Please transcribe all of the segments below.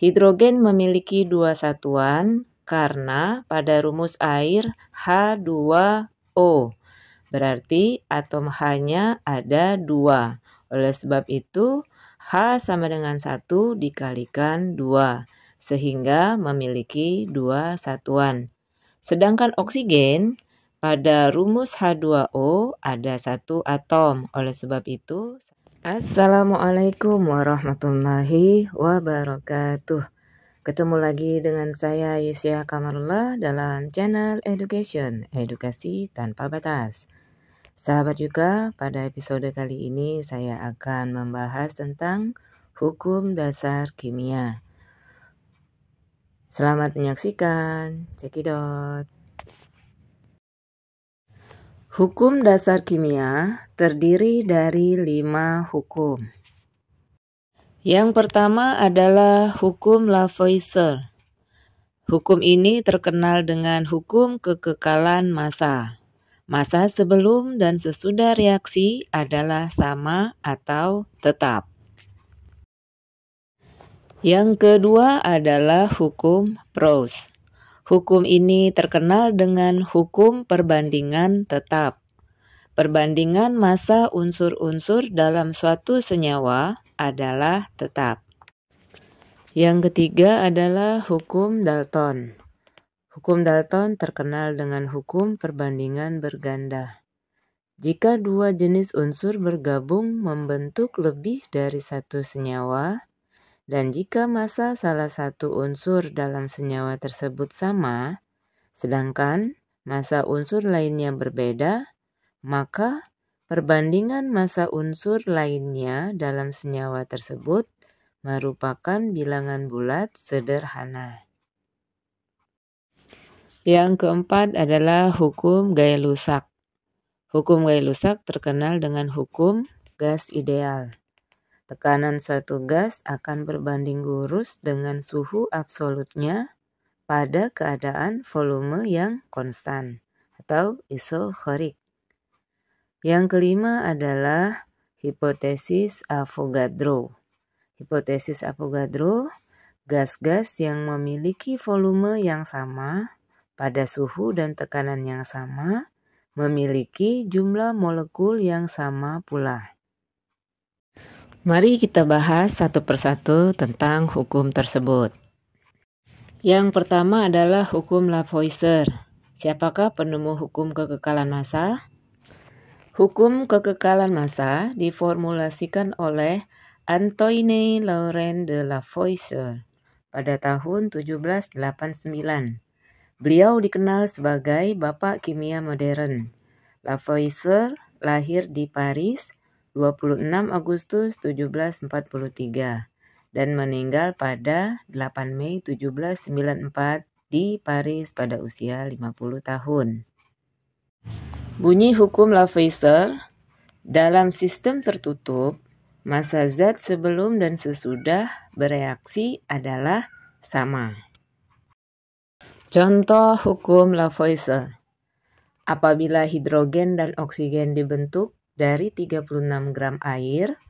Hidrogen memiliki dua satuan karena pada rumus air H2O. Berarti atom H-nya ada 2. Oleh sebab itu, H sama dengan 1 dikalikan 2, sehingga memiliki 2 satuan. Sedangkan oksigen, pada rumus H2O ada 1 atom. Oleh sebab itu, Assalamualaikum warahmatullahi wabarakatuh. Ketemu lagi dengan saya Yesya Kamarullah dalam channel Education, Edukasi Tanpa Batas. Sahabat juga, pada episode kali ini saya akan membahas tentang hukum dasar kimia. Selamat menyaksikan, cekidot. Hukum dasar kimia terdiri dari 5 hukum. Yang pertama adalah hukum Lavoisier. Hukum ini terkenal dengan hukum kekekalan massa. Massa sebelum dan sesudah reaksi adalah sama atau tetap. Yang kedua adalah hukum Proust. Hukum ini terkenal dengan hukum perbandingan tetap. Perbandingan massa unsur-unsur dalam suatu senyawa adalah tetap. Yang ketiga adalah hukum Dalton. Hukum Dalton terkenal dengan hukum perbandingan berganda. Jika dua jenis unsur bergabung membentuk lebih dari satu senyawa, dan jika massa salah satu unsur dalam senyawa tersebut sama, sedangkan massa unsur lainnya berbeda, maka perbandingan massa unsur lainnya dalam senyawa tersebut merupakan bilangan bulat sederhana. Yang keempat adalah hukum Gay-Lussac. Hukum Gay-Lussac terkenal dengan hukum gas ideal. Tekanan suatu gas akan berbanding lurus dengan suhu absolutnya pada keadaan volume yang konstan atau isokorik. Yang kelima adalah hipotesis Avogadro. Hipotesis Avogadro, gas-gas yang memiliki volume yang sama pada suhu dan tekanan yang sama memiliki jumlah molekul yang sama pula. Mari kita bahas satu persatu tentang hukum tersebut. Yang pertama adalah hukum Lavoisier. Siapakah penemu hukum kekekalan massa? Hukum kekekalan massa diformulasikan oleh Antoine Laurent de Lavoisier pada tahun 1789. Beliau dikenal sebagai Bapak Kimia Modern. Lavoisier lahir di Paris 26 Agustus 1743 dan meninggal pada 8 Mei 1794 di Paris pada usia 50 tahun. Bunyi hukum Lavoisier, dalam sistem tertutup, massa zat sebelum dan sesudah bereaksi adalah sama. Contoh hukum Lavoisier. Apabila hidrogen dan oksigen dibentuk dari 36 gram air,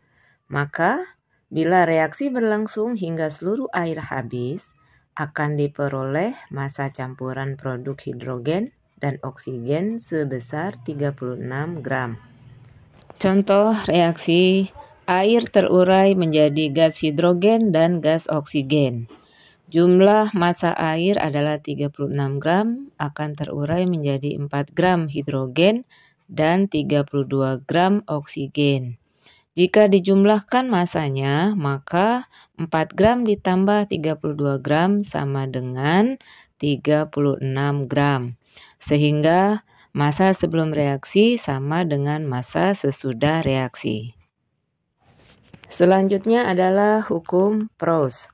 maka bila reaksi berlangsung hingga seluruh air habis, akan diperoleh massa campuran produk hidrogen dan oksigen sebesar 36 gram. Contoh reaksi air terurai menjadi gas hidrogen dan gas oksigen. Jumlah massa air adalah 36 gram, akan terurai menjadi 4 gram hidrogen dan 32 gram oksigen. Jika dijumlahkan massanya, maka 4 gram ditambah 32 gram sama dengan 36 gram. Sehingga massa sebelum reaksi sama dengan massa sesudah reaksi. Selanjutnya adalah hukum Proust.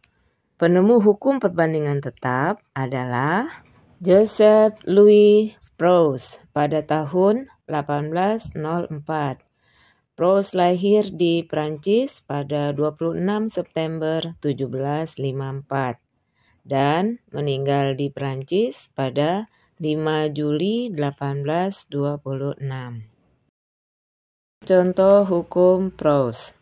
Penemu hukum perbandingan tetap adalah Joseph Louis Proust pada tahun 1804. Proust lahir di Prancis pada 26 September 1754 dan meninggal di Prancis pada 5 Juli 1826. Contoh hukum Proust.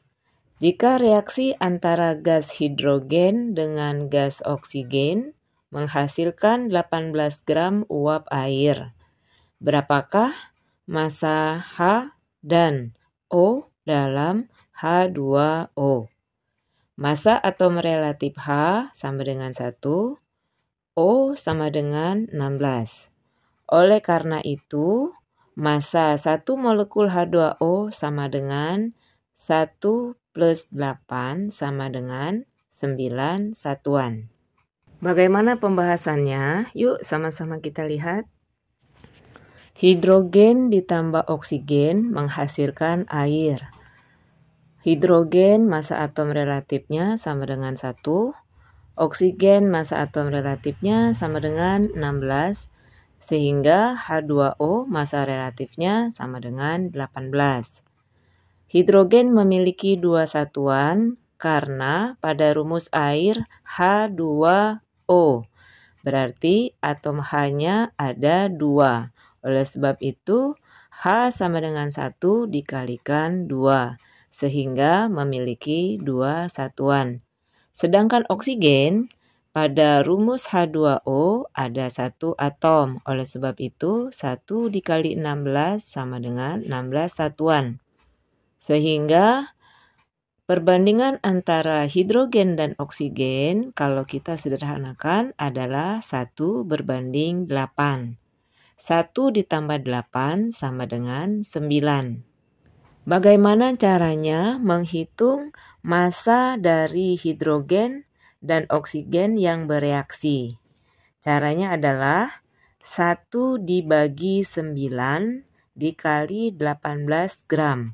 Jika reaksi antara gas hidrogen dengan gas oksigen menghasilkan 18 gram uap air, berapakah massa H dan O dalam H2O? Massa atom relatif H sama dengan 1, O sama dengan 16. Oleh karena itu, massa 1 molekul H2O sama dengan 1 plus 8 sama dengan 9 satuan. Bagaimana pembahasannya? Yuk sama-sama kita lihat. Hidrogen ditambah oksigen menghasilkan air. Hidrogen massa atom relatifnya sama dengan 1. Oksigen massa atom relatifnya sama dengan 16. Sehingga H2O massa relatifnya sama dengan 18. Hidrogen memiliki 2 satuan karena pada rumus air H2O. Berarti atom H-nya ada 2. Oleh sebab itu, H sama dengan 1 dikalikan 2. Sehingga memiliki 2 satuan. Sedangkan oksigen, pada rumus H2O ada 1 atom. Oleh sebab itu, 1 dikali 16 sama dengan 16 satuan. Sehingga perbandingan antara hidrogen dan oksigen kalau kita sederhanakan adalah 1 berbanding 8. 1 ditambah 8 sama dengan 9. Bagaimana caranya menghitung massa dari hidrogen dan oksigen yang bereaksi? Caranya adalah 1 dibagi 9 dikali 18 gram.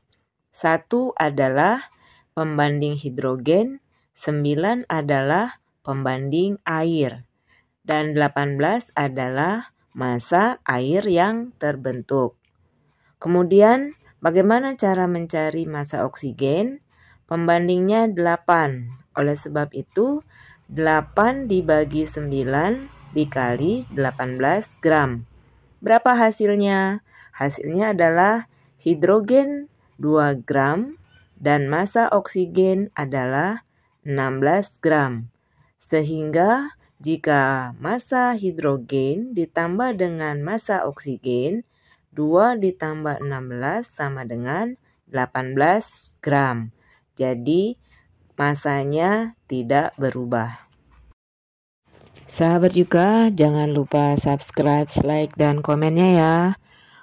1 adalah pembanding hidrogen, 9 adalah pembanding air, dan 18 adalah massa air yang terbentuk. Kemudian, bagaimana cara mencari massa oksigen? Pembandingnya 8. Oleh sebab itu, 8 dibagi 9 dikali 18 gram. Berapa hasilnya? Hasilnya adalah hidrogen 2 gram dan massa oksigen adalah 16 gram. Sehingga jika massa hidrogen ditambah dengan massa oksigen, 2 ditambah 16 sama dengan 18 gram. Jadi massanya tidak berubah. Sahabat juga jangan lupa subscribe, like, dan komennya ya.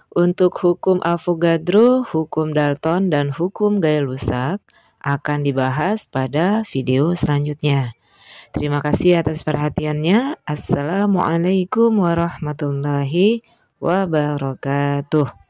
Untuk hukum Avogadro, hukum Dalton, dan hukum Gay-Lussac akan dibahas pada video selanjutnya. Terima kasih atas perhatiannya. Assalamualaikum warahmatullahi wabarakatuh.